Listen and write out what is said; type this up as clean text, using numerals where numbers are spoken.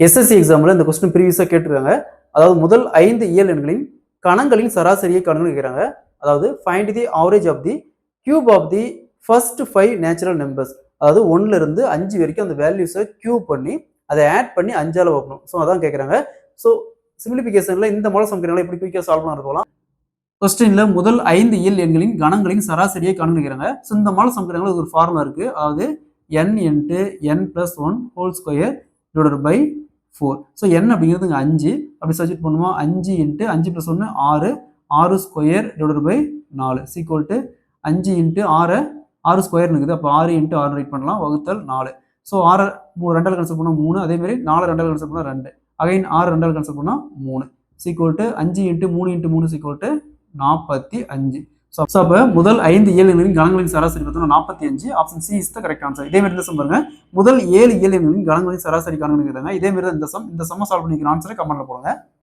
SSC எக்ஸாமில் இந்த question ப்ரீவியஸாக கேட்டிருக்காங்க. அதாவது முதல் 5 இயல் எண்களின் கணங்களின் சராசரியை காணுங்கன்னு கேட்குறாங்க. அதாவது find the average of the cube of the first 5 natural numbers. அதாவது 1ல இருந்து 5 வரைக்கும் அந்த வேல்யூஸை கியூப் பண்ணி அதை ஆட் பண்ணி 5ஆல வகுக்கணும். ஸோ அதான் கேட்குறாங்க. ஸோ சிம்பிளிஃபிகேஷனில் இந்த மாடல் சம்கிறனால எப்படி குயிக்காக சால்வ் பண்ண இருக்கலாம். கொஸ்டின்ல முதல் 5 இயல் எண்களின் கணங்களின் சராசரியை காணுங்கன்னு கேட்குறாங்க. ஸோ இந்த மாடல் சம்கிறனால ஒரு ஃபார்முலா இருக்கு. அதாவது n × n+1 whole square divided by 4. So n அப்படிங்கிறது 5 அப்படி சப்ஸ்டிட் பண்ணுவோம். 5 × 5 + 1 6 6 square divided by 4 equal to 5 × 6 6 ஸ்கொயர்னு இருக்குது. அப்போ 6 × 6 ரைட் பண்ணலாம் வகுத்தல் 4. ஸோ 6 2ஆல் கேன்சல் பண்ணால் 3, அதே மாதிரி 4 2ஆல் கேன்சல் பண்ணால் 2, அகைன் 6 2ஆல் கேன்சல் பண்ணால் 3 equal to 5 × 3 × 3 equal to 45. So அப்போ முதல் 5 இயல் எண்களின் கணங்களின் சராசரி பார்த்தோம்னா 45. Option C is the correct answer. இதே மாதிரி இந்த சம் பாருங்க, முதல் 7 இயல் எண்களின் கணங்களின் சராசரி காணுங்கன்னு கேட்குறாங்க. இதே மாதிரி தான் இந்த சம் சால்வ் பண்ணிக்கிற ஆன்சரை கமெண்ட்ல போடுங்க.